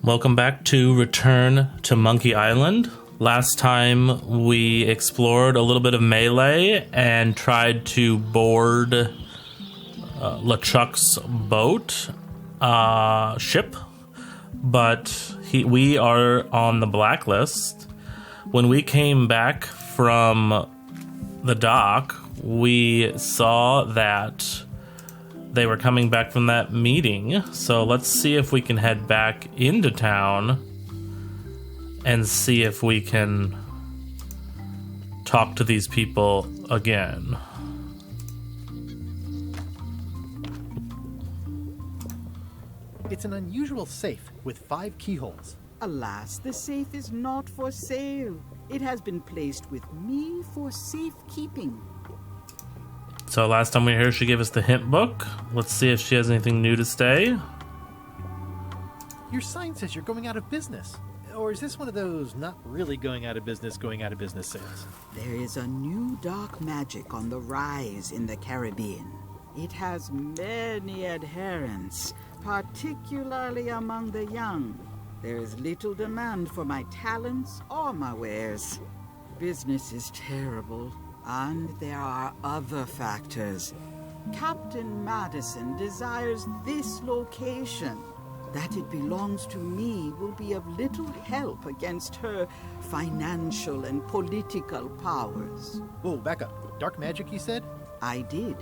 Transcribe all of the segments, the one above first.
Welcome back to Return to Monkey Island. Last time we explored a little bit of melee and tried to board LeChuck's boat, ship, but we are on the blacklist. When we came back from the dock, we saw that they were coming back from that meeting, so let's see if we can head back into town and see if we can talk to these people again. It's an unusual safe with 5 keyholes. Alas, the safe is not for sale. It has been placed with me for safekeeping. So last time we were here, she gave us the hint book. Let's see if she has anything new to say. Your sign says you're going out of business. Or is this one of those not really going out of business sales? There is a new dark magic on the rise in the Caribbean. It has many adherents, particularly among the young. There is little demand for my talents or my wares. Business is terrible. And there are other factors. Captain Madison desires this location. That it belongs to me will be of little help against her financial and political powers. Whoa, back up. Dark magic, you said? I did.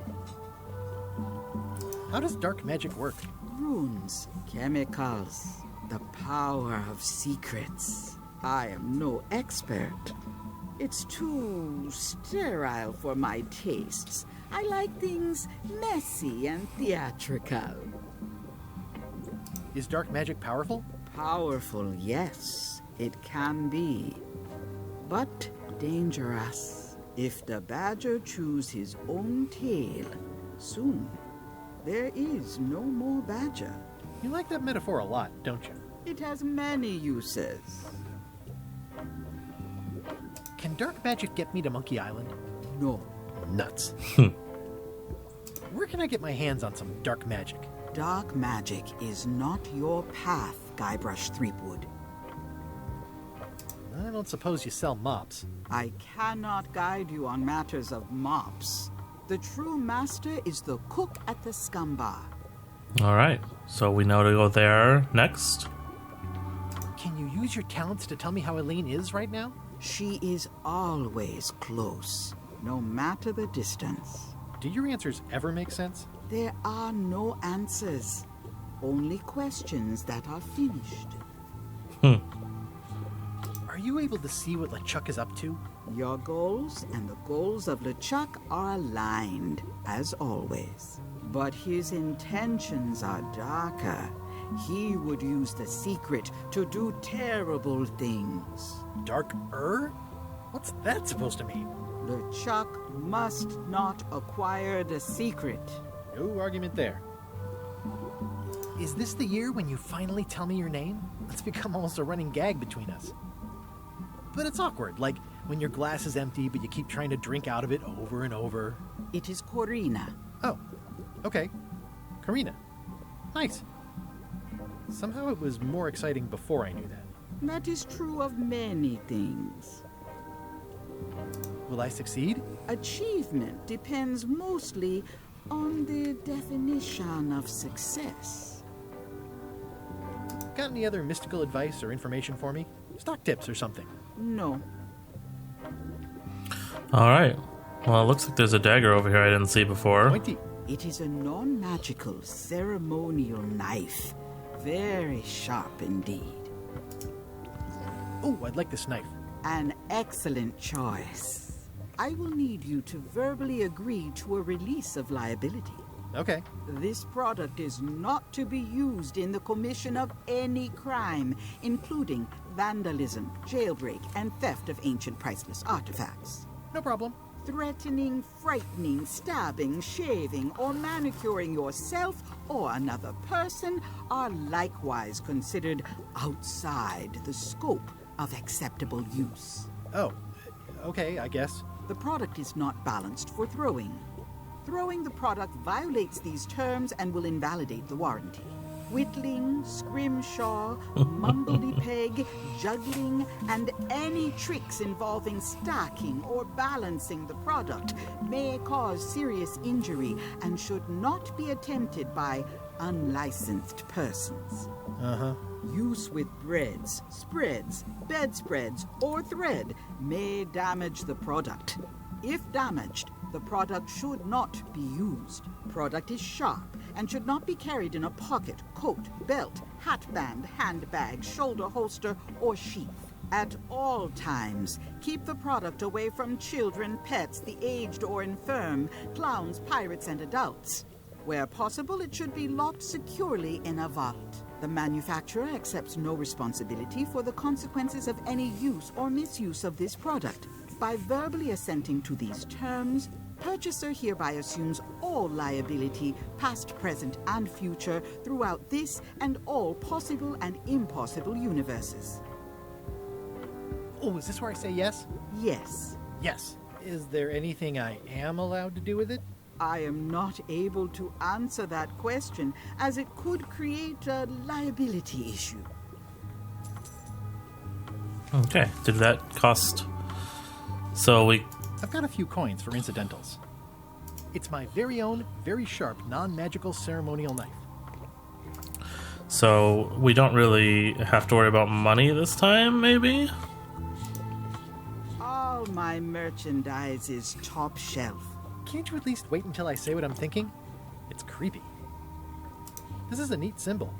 How does dark magic work? Runes, chemicals, the power of secrets. I am no expert. It's too sterile for my tastes. I like things messy and theatrical. Is dark magic powerful? Powerful, yes, it can be. But dangerous. If the badger chews his own tail, soon there is no more badger. You like that metaphor a lot, don't you? It has many uses. Can dark magic get me to Monkey Island? No. Nuts. Where can I get my hands on some dark magic? Dark magic is not your path, Guybrush Threepwood. I don't suppose you sell mops. I cannot guide you on matters of mops. The true master is the cook at the scum bar. All right, so we know to go there next. Can you use your talents to tell me how Elaine is right now? She is always close, no matter the distance. Do your answers ever make sense? There are no answers, only questions that are finished. Are you able to see what LeChuck is up to? Your goals and the goals of LeChuck are aligned, as always. But his intentions are darker. He would use the secret to do terrible things. Dark-er? What's that supposed to mean? LeChuck must not acquire the secret. No argument there. Is this the year when you finally tell me your name? It's become almost a running gag between us. But it's awkward, like when your glass is empty but you keep trying to drink out of it over and over. It is Corina. Oh, okay. Karina. Nice. Somehow it was more exciting before I knew that. That is true of many things. Will I succeed? Achievement depends mostly on the definition of success. Got any other mystical advice or information for me? Stock tips or something? No. All right. Well, it looks like there's a dagger over here I didn't see before. Pointy. It is a non-magical ceremonial knife. Very sharp indeed. Oh, I'd like this knife. An excellent choice. I will need you to verbally agree to a release of liability. Okay. This product is not to be used in the commission of any crime, including vandalism, jailbreak, and theft of ancient priceless artifacts. No problem. Threatening, frightening, stabbing, shaving, or manicuring yourself or another person are likewise considered outside the scope of acceptable use. Oh, okay, I guess. The product is not balanced for throwing. Throwing the product violates these terms and will invalidate the warranty. whittling, scrimshaw, mumbledy-peg, juggling, and any tricks involving stacking or balancing the product may cause serious injury and should not be attempted by unlicensed persons. Uh-huh. Use with breads, spreads, bedspreads, or thread may damage the product. If damaged, the product should not be used. Product is sharp and should not be carried in a pocket, coat, belt, hatband, handbag, shoulder holster, or sheath. At all times, keep the product away from children, pets, the aged or infirm, clowns, pirates, and adults. Where possible, it should be locked securely in a vault. The manufacturer accepts no responsibility for the consequences of any use or misuse of this product. By verbally assenting to these terms, purchaser hereby assumes all liability, past, present, and future, throughout this and all possible and impossible universes. Oh, is this where I say yes? Yes. Yes. Is there anything I am allowed to do with it? I am not able to answer that question, as it could create a liability issue. Okay, did that cost... So we... I've got a few coins for incidentals. It's my very own, very sharp, non-magical ceremonial knife. So we don't really have to worry about money this time, maybe? All my merchandise is top shelf. Can't you at least wait until I say what I'm thinking? It's creepy. This is a neat symbol.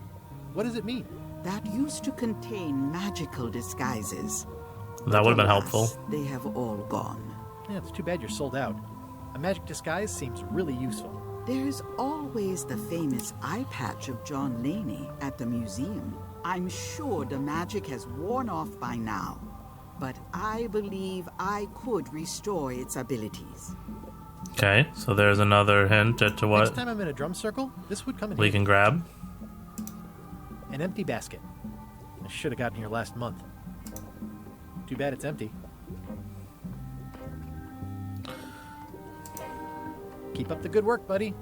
What does it mean? That used to contain magical disguises. That would have been Alas, helpful. They have all gone. Yeah, it's too bad you're sold out. A magic disguise seems really useful. There's always the famous eye patch of John Laney at the museum. I'm sure the magic has worn off by now, but I believe I could restore its abilities. Okay, so there's another hint as to Next what time I'm in a drum circle, this would come in we handy. can grab. An empty basket. I should have gotten here last month. Too bad it's empty. Keep up the good work, buddy.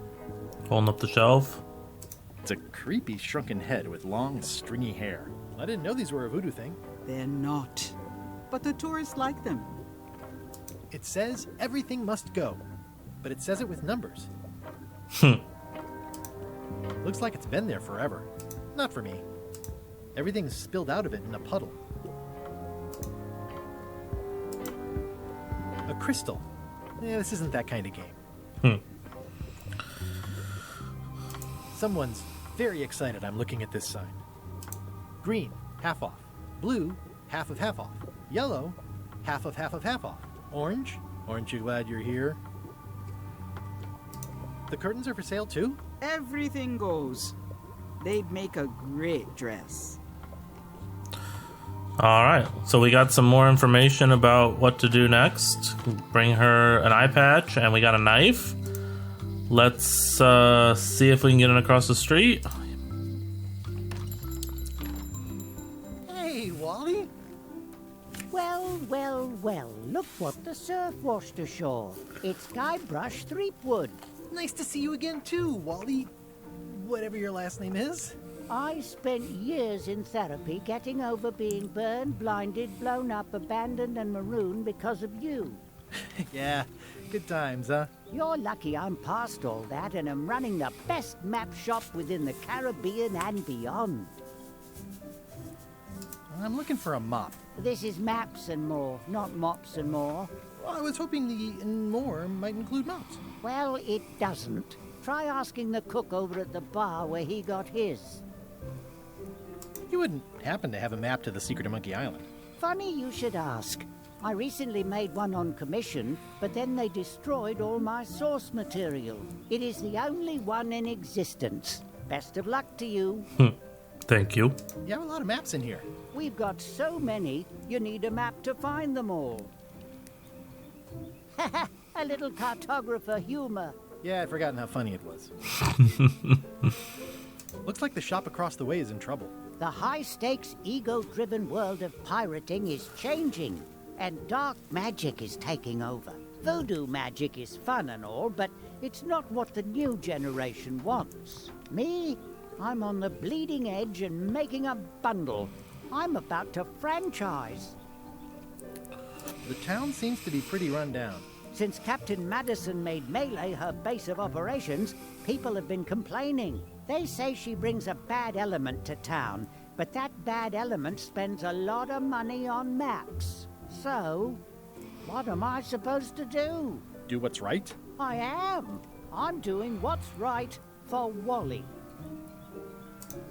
Holding up the shelf. It's a creepy shrunken head with long, stringy hair. I didn't know these were a voodoo thing. They're not, but the tourists like them. It says everything must go, but it says it with numbers. Looks like it's been there forever. Not for me. Everything's spilled out of it in a puddle. A crystal. This isn't that kind of game. Someone's very excited I'm looking at this sign. Green, half off. Blue, half of half off. Yellow, half of half of half off. Orange, aren't you glad you're here? The curtains are for sale too? Everything goes. They'd make a great dress. Alright, so we got some more information about what to do next. Bring her an eye patch, and we got a knife. Let's see if we can get it across the street. Hey, Wally. Well, well, well, look what the surf washed ashore. It's Guybrush Threepwood. Nice to see you again too, Wally. Whatever your last name is. I spent years in therapy getting over being burned, blinded, blown up, abandoned, and marooned because of you. Yeah, good times, huh? You're lucky I'm past all that and am running the best map shop within the Caribbean and beyond. I'm looking for a mop. This is maps and more, not mops and more. Well, I was hoping the and more might include mops. Well, it doesn't. Try asking the cook over at the bar where he got his. You wouldn't happen to have a map to the secret of Monkey Island. Funny you should ask. I recently made one on commission, but then they destroyed all my source material. It is the only one in existence. Best of luck to you. Thank you. You have a lot of maps in here. We've got so many, you need a map to find them all. A little cartographer humor. Yeah, I'd forgotten how funny it was. Looks like the shop across the way is in trouble. The high-stakes, ego-driven world of pirating is changing, and dark magic is taking over. Voodoo magic is fun and all, but it's not what the new generation wants. Me, I'm on the bleeding edge and making a bundle. I'm about to franchise. The town seems to be pretty run down. Since Captain Madison made Melee her base of operations, people have been complaining. They say she brings a bad element to town, but that bad element spends a lot of money on maps. So, what am I supposed to do? Do what's right? I am. I'm doing what's right for Wally.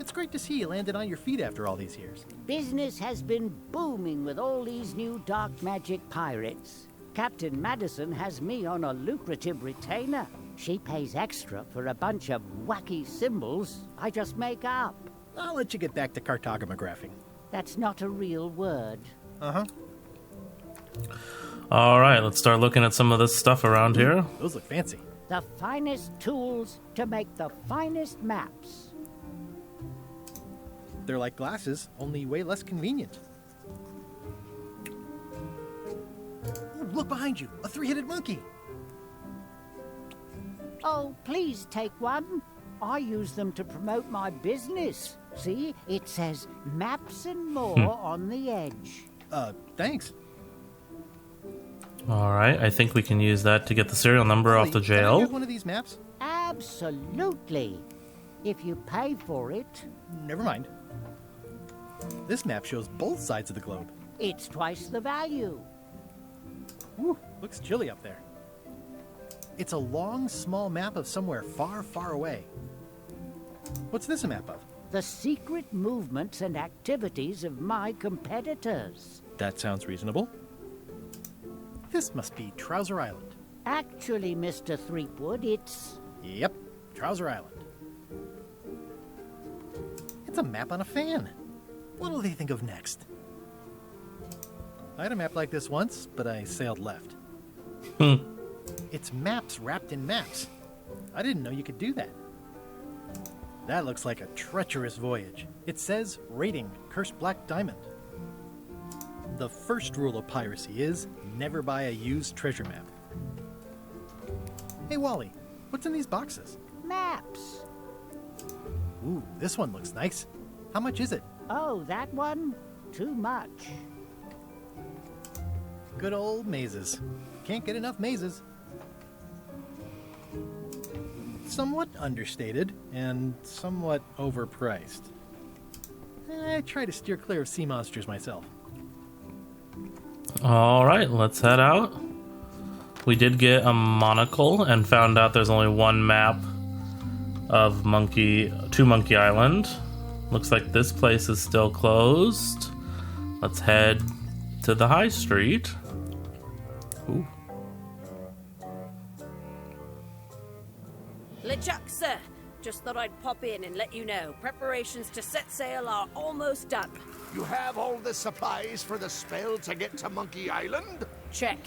It's great to see you landed on your feet after all these years. Business has been booming with all these new dark magic pirates. Captain Madison has me on a lucrative retainer. She pays extra for a bunch of wacky symbols I just make up. I'll let you get back to cartographing. That's not a real word. Uh-huh. All right, let's start looking at some of this stuff around here. Those look fancy. The finest tools to make the finest maps. They're like glasses, only way less convenient. Ooh, look behind you, a three-headed monkey. Oh, please take one. I use them to promote my business. See, it says maps and more on the edge. Thanks. All right, I think we can use that to get the serial number off the Can I jail. get one of these maps? Absolutely. If you pay for it, Never mind. This map shows both sides of the globe. it's twice the value. Whew, looks chilly up there. It's a long, small map of somewhere far, far away. What's this a map of? The secret movements and activities of my competitors. That sounds reasonable. This must be Trouser Island. Actually, Mr. Threepwood, it's... Yep, Trouser Island. It's a map on a fan. What'll they think of next? I had a map like this once, but I sailed left. It's maps wrapped in maps. I didn't know you could do that. That looks like a treacherous voyage. It says, rating, Cursed Black Diamond. The first rule of piracy is, never buy a used treasure map. Hey Wally, what's in these boxes? maps. Ooh, this one looks nice. How much is it? Oh, that one? Too much. Good old mazes. Can't get enough mazes. Somewhat understated and somewhat overpriced. I try to steer clear of sea monsters myself. All right, let's head out. We did get a monocle and found out there's only one map of Monkey Island. Looks like this place is still closed. Let's head to the high street. Ooh. LeChuck, sir. Just thought I'd pop in and let you know. Preparations to set sail are almost done. You have all the supplies for the spell to get to Monkey Island? Check.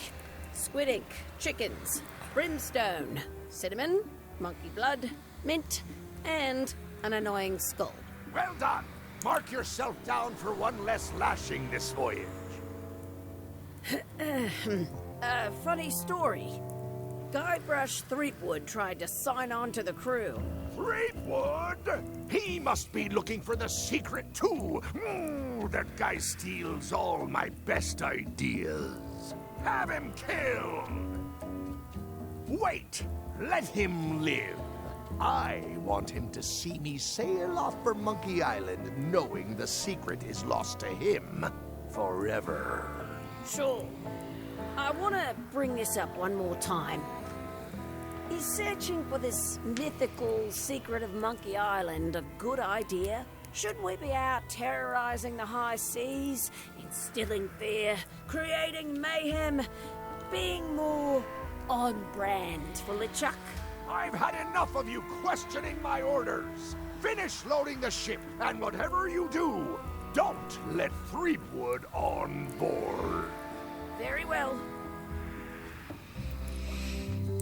Squid ink, chickens, brimstone, cinnamon, monkey blood, mint, and an annoying skull. Well done! Mark yourself down for one less lashing this voyage. Funny story. Guybrush Threepwood tried to sign on to the crew. Threepwood? He must be looking for the secret too. That guy steals all my best ideas. Have him killed! Wait! Let him live. I want him to see me sail off for Monkey Island knowing the secret is lost to him forever. Sure. I want to bring this up one more time. Is searching for this mythical secret of Monkey Island a good idea? Shouldn't we be out terrorizing the high seas, instilling fear, creating mayhem, being more on brand for LeChuck? I've had enough of you questioning my orders. Finish loading the ship, and whatever you do, don't let Threepwood on board. Very well.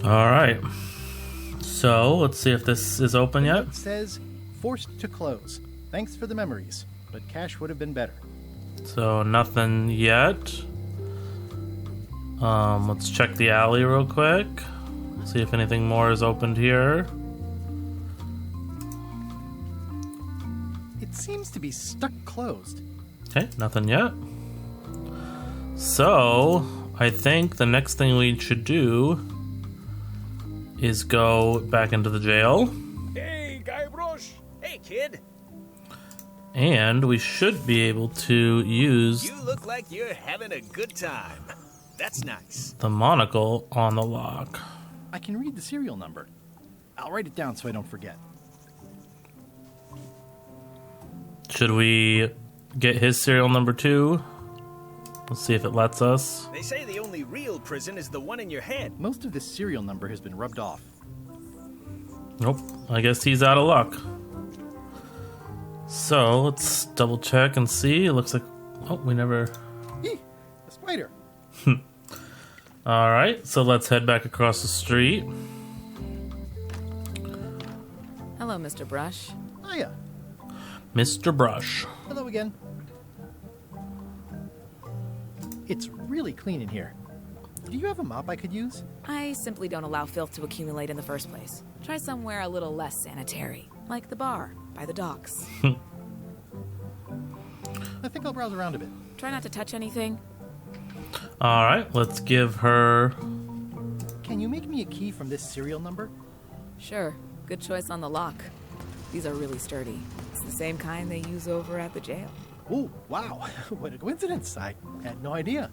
All right. So let's see if this is open yet. It says, forced to close. Thanks for the memories, but cash would have been better. So nothing yet. Let's check the alley real quick. See if anything more is opened here. It seems to be stuck closed. Okay, nothing yet. So, I think the next thing we should do is go back into the jail. Hey, Guybrush! Hey, kid! And we should be able to use You look like you're having a good time. That's nice. the monocle on the lock. I can read the serial number. I'll write it down so I don't forget. Should we get his serial number too? Let's see if it lets us. They say the only real prison is the one in your head. Most of this serial number has been rubbed off. Nope. I guess he's out of luck. So let's double check and see. It looks like... Oh, we never... Eeh, a spider. Alright, so let's head back across the street. Hello, Mr. Brush. Hiya. Mr. Brush. Hello again. It's really clean in here. Do you have a mop I could use? I simply don't allow filth to accumulate in the first place. Try somewhere a little less sanitary, like the bar by the docks. I think I'll browse around a bit. Try not to touch anything. Alright, let's give her... Can you make me a key from this serial number? Sure, good choice on the lock. These are really sturdy. It's the same kind they use over at the jail. Oh, wow. What a coincidence. I had no idea.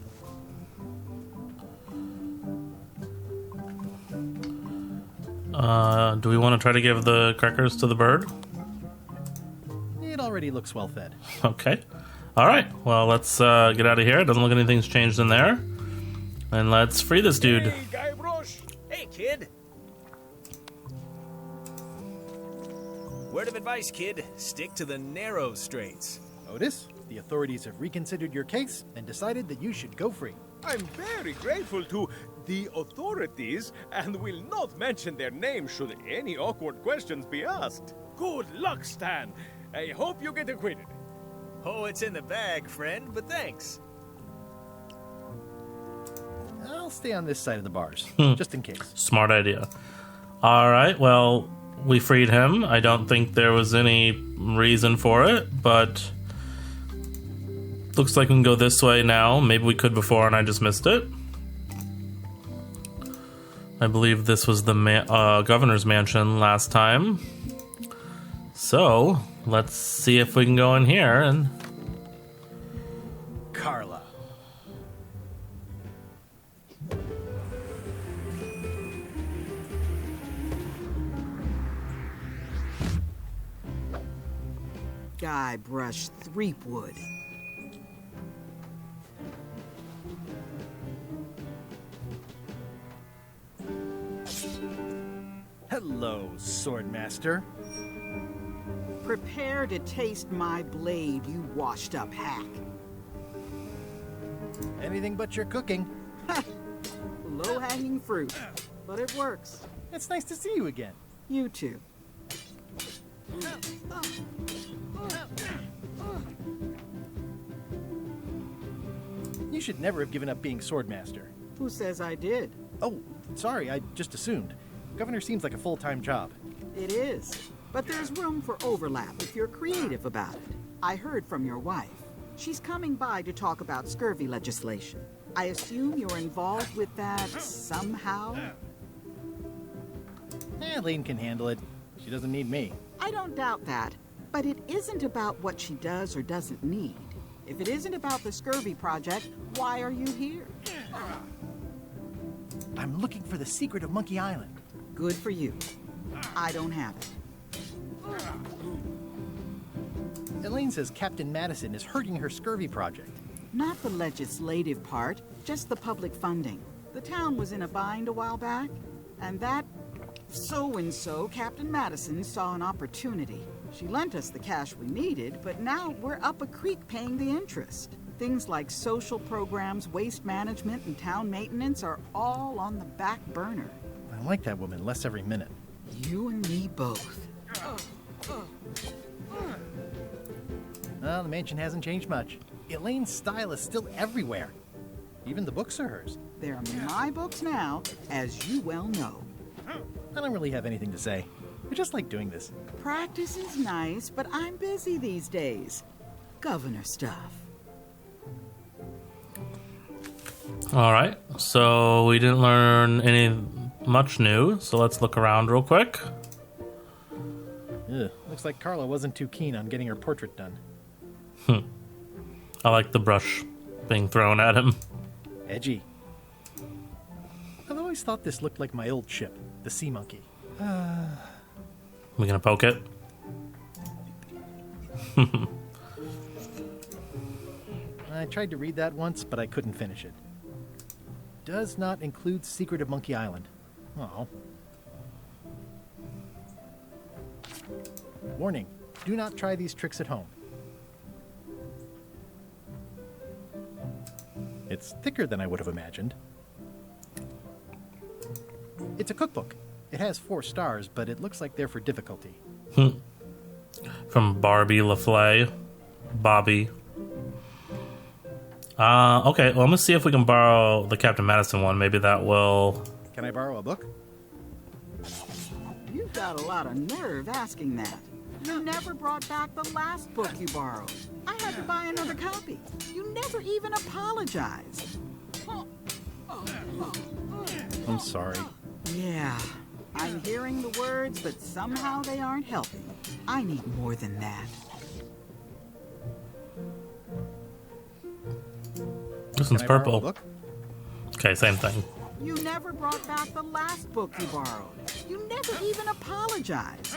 Do we want to try to give the crackers to the bird? It already looks well fed. Okay. Alright, well, let's get out of here. It doesn't look like anything's changed in there. And let's free this dude. Hey, Guybrush! Hey, kid! Word of advice, kid. Stick to the narrow straights. Otis, the authorities have reconsidered your case and decided that you should go free. I'm very grateful to the authorities and will not mention their name should any awkward questions be asked. Good luck, Stan. I hope you get acquitted. Oh, it's in the bag, friend, but thanks. I'll stay on this side of the bars, just in case. Smart idea. Alright, well, we freed him. I don't think there was any reason for it, but... Looks like we can go this way now. Maybe we could before and I just missed it. I believe this was the governor's mansion last time. So, let's see if we can go in here and... Carla. Guybrush Threepwood. Hello, Swordmaster. Prepare to taste my blade, you washed-up hack. Anything but your cooking. Low-hanging fruit, but it works. It's nice to see you again. You too. You should never have given up being Swordmaster. Who says I did? Oh, sorry, I just assumed. Governor seems like a full-time job. It is. But there's room for overlap if you're creative about it. I heard from your wife. She's coming by to talk about scurvy legislation. I assume you're involved with that somehow? Lane can handle it. She doesn't need me. I don't doubt that. But it isn't about what she does or doesn't need. If it isn't about the scurvy project, why are you here? I'm looking for the secret of Monkey Island. Good for you. I don't have it. Elaine says Captain Madison is hurting her scurvy project. Not the legislative part, just the public funding. The town was in a bind a while back, and that so-and-so, Captain Madison, saw an opportunity. She lent us the cash we needed, but now we're up a creek paying the interest. Things like social programs, waste management, and town maintenance are all on the back burner. I like that woman less every minute. You and me both. Well, the mansion hasn't changed much. Elaine's style is still everywhere. Even the books are hers. They're my books now, as you well know. I don't really have anything to say. We just like doing this. Practice is nice, but I'm busy these days. Governor stuff. All right, so we didn't learn any much new, so let's look around real quick. Ugh, looks like Carla wasn't too keen on getting her portrait done. I like the brush being thrown at him. Edgy. I've always thought this looked like my old ship, the Sea Monkey. We gonna poke it? I tried to read that once, but I couldn't finish it. Does not include Secret of Monkey Island. Oh. Warning, do not try these tricks at home. It's thicker than I would have imagined. It's a cookbook. It has 4 stars, but it looks like they're for difficulty. From Barbie LaFleur. Bobby. Okay, well, I'm gonna see if we can borrow the Captain Madison one. Maybe that will... Can I borrow a book? You've got a lot of nerve asking that. You never brought back the last book you borrowed. I had to buy another copy. You never even apologized. I'm sorry. Yeah, I'm hearing the words, but somehow they aren't helping. I need more than that. This one's Can I borrow a purple. book? Okay, same thing. You never brought back the last book you borrowed. You never even apologized.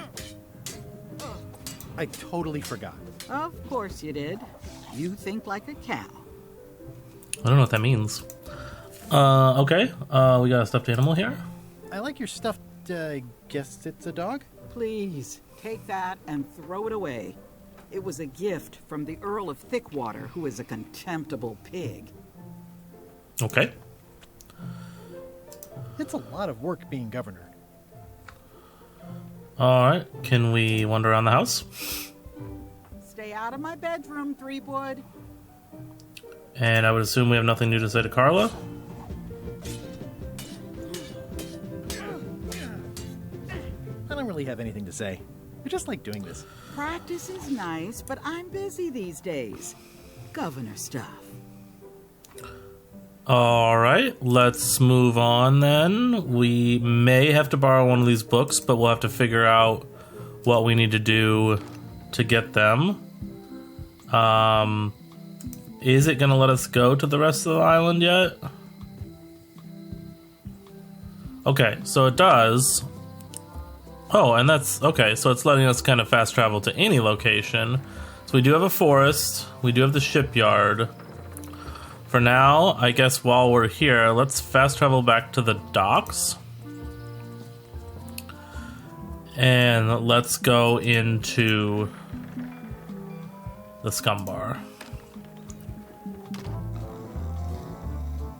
I totally forgot. Of course you did. You think like a cow. I don't know what that means. Okay. We got a stuffed animal here. I like your stuffed, guess it's a dog? Please, take that and throw it away. It was a gift from the Earl of Thickwater, who is a contemptible pig. Okay. It's a lot of work being governor. Alright, can we wander around the house? Stay out of my bedroom, Threepwood. And I would assume we have nothing new to say to Carla. I don't really have anything to say. I just like doing this. Practice is nice, but I'm busy these days. Governor stuff. Alright, let's move on then. We may have to borrow one of these books, but we'll have to figure out what we need to do to get them. Is it going to let us go to the rest of the island yet? Okay, so it does. Oh, and that's... Okay, so it's letting us kind of fast travel to any location. So we do have a forest. We do have the shipyard. For now, I guess while we're here, let's fast travel back to the docks. And let's go into the scum bar.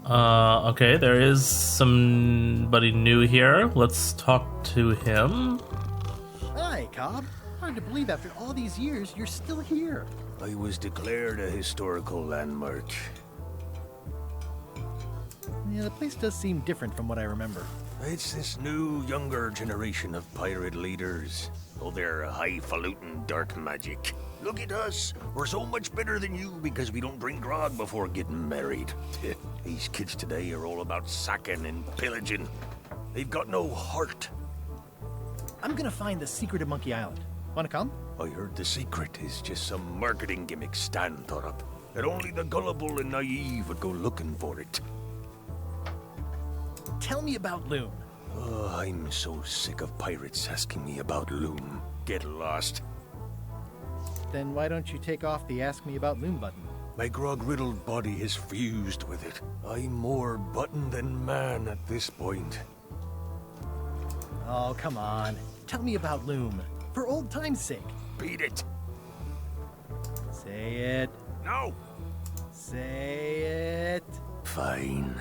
Okay, there is somebody new here. Let's talk to him. Hi, Cobb. Hard to believe after all these years, you're still here. I was declared a historical landmark. Yeah, the place does seem different from what I remember. It's this new, younger generation of pirate leaders. Oh, they're highfalutin dark magic. Look at us. We're so much better than you because we don't drink grog before getting married. These kids today are all about sacking and pillaging. They've got no heart. I'm gonna find the secret of Monkey Island. Wanna come? I heard the secret is just some marketing gimmick Stan thought up. That only the gullible and naive would go looking for it. Tell me about Loom. Oh, I'm so sick of pirates asking me about Loom. Get lost. Then why don't you take off the Ask Me About Loom button? My grog-riddled body is fused with it. I'm more button than man at this point. Oh, come on. Tell me about Loom. For old time's sake. Beat it. Say it. No. Say it. Fine.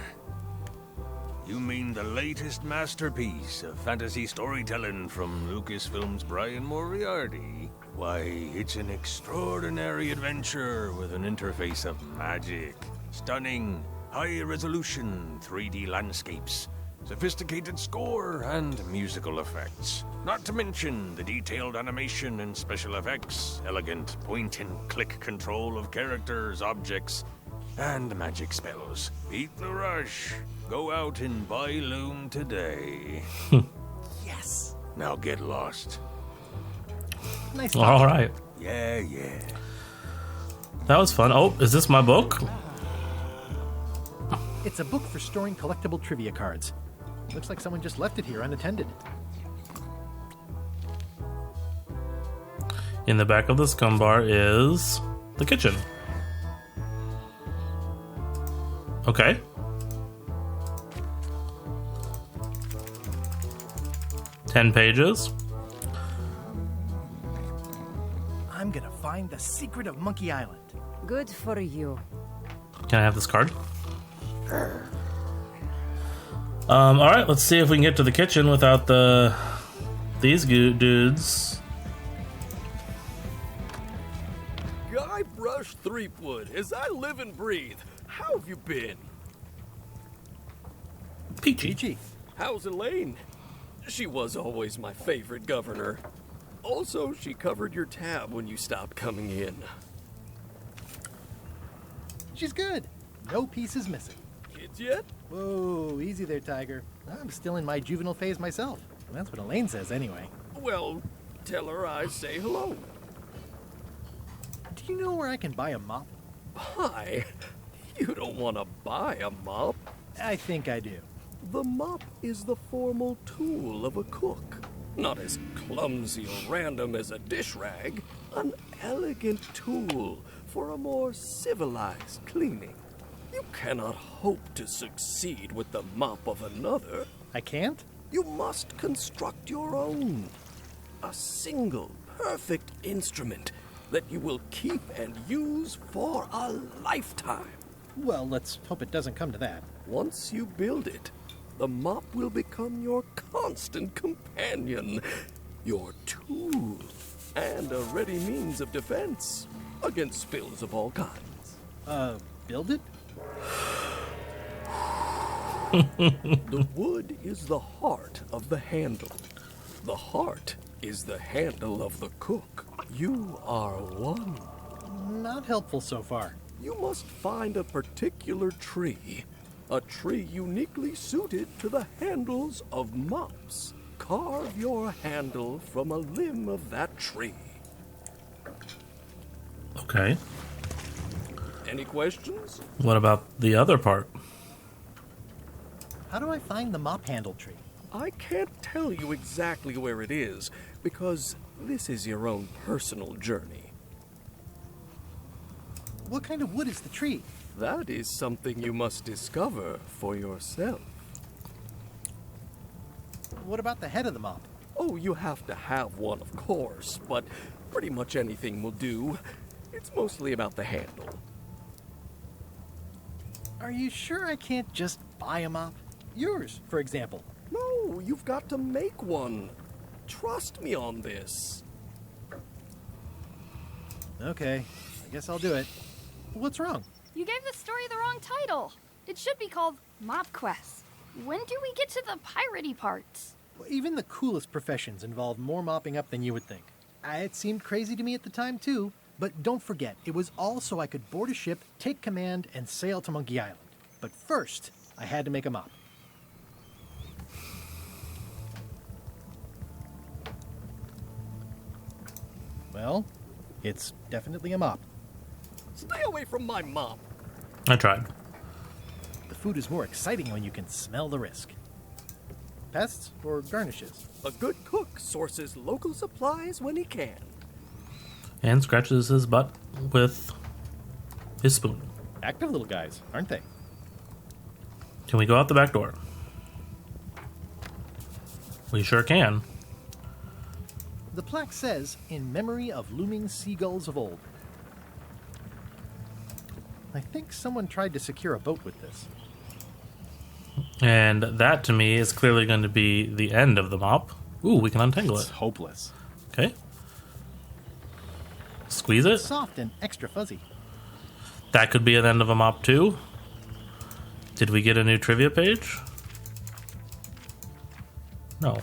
You mean the latest masterpiece of fantasy storytelling from Lucasfilm's Brian Moriarty? Why, it's an extraordinary adventure with an interface of magic. Stunning, high-resolution 3D landscapes, sophisticated score, and musical effects. Not to mention the detailed animation and special effects, elegant point-and-click control of characters, objects, and magic spells. Beat the rush. Go out and buy Loom today. Yes. Now get lost. Nice. All right. Yeah. That was fun. Oh, is this my book? It's a book for storing collectible trivia cards. Looks like someone just left it here unattended. In the back of the scum bar is the kitchen. Okay. 10 pages. I'm gonna find the secret of Monkey Island. Good for you. Can I have this card? All right, let's see if we can get to the kitchen without these dudes. Guybrush Threepwood, as I live and breathe, how have you been? Peachy. How's Elaine? She was always my favorite governor. Also, she covered your tab when you stopped coming in. She's good. No pieces missing. Kids yet? Whoa, easy there, Tiger. I'm still in my juvenile phase myself. That's what Elaine says anyway. Well, tell her I say hello. Do you know where I can buy a mop? Buy? You don't want to buy a mop. I think I do. The mop is the formal tool of a cook. Not as clumsy or random as a dish rag. An elegant tool for a more civilized cleaning. You cannot hope to succeed with the mop of another. I can't? You must construct your own. A single, perfect instrument that you will keep and use for a lifetime. Well, let's hope it doesn't come to that. Once you build it, the mop will become your constant companion, your tool, and a ready means of defense against spills of all kinds. Build it? The wood is the heart of the handle. The heart is the handle of the cook. You are one. Not helpful so far. You must find a particular tree. A tree uniquely suited to the handles of mops. Carve your handle from a limb of that tree. Okay. Any questions? What about the other part? How do I find the mop handle tree? I can't tell you exactly where it is, because this is your own personal journey. What kind of wood is the tree? That is something you must discover for yourself. What about the head of the mop? Oh, you have to have one, of course, but pretty much anything will do. It's mostly about the handle. Are you sure I can't just buy a mop? Yours, for example. No, you've got to make one. Trust me on this. Okay, I guess I'll do it. What's wrong? You gave the story the wrong title. It should be called Mop Quest. When do we get to the piratey parts? Well, even the coolest professions involve more mopping up than you would think. It seemed crazy to me at the time, too. But don't forget, it was all so I could board a ship, take command, and sail to Monkey Island. But first, I had to make a mop. Well, it's definitely a mop. Stay away from my mop. I tried. The food is more exciting when you can smell the risk. Pests or garnishes? A good cook sources local supplies when he can. And scratches his butt with his spoon. Active little guys, aren't they? Can we go out the back door? We sure can. The plaque says, in memory of looming seagulls of old. I think someone tried to secure a boat with this. And that, to me, is clearly going to be the end of the mop. Ooh, we can untangle It's it. hopeless. Okay. Squeeze it. Soft and extra fuzzy. That could be an end of a mop, too. Did we get a new trivia page? No.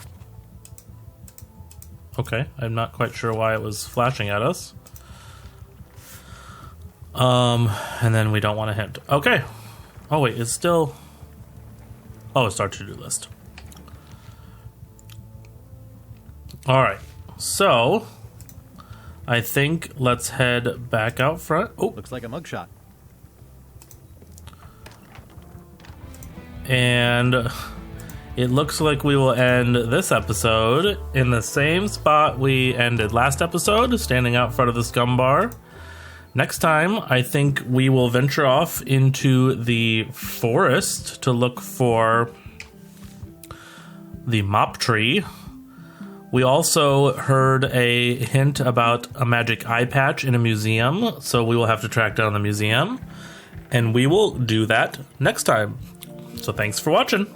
Okay, I'm not quite sure why it was flashing at us. And then we don't want to hint. Okay. Oh, wait, it's still... Oh, it's our to-do list. Alright, so... I think let's head back out front. Oh, looks like a mugshot. And it looks like we will end this episode in the same spot we ended last episode, standing out front of the scum bar. Next time, I think we will venture off into the forest to look for the mop tree. We also heard a hint about a magic eye patch in a museum, so we will have to track down the museum. And we will do that next time. So thanks for watching.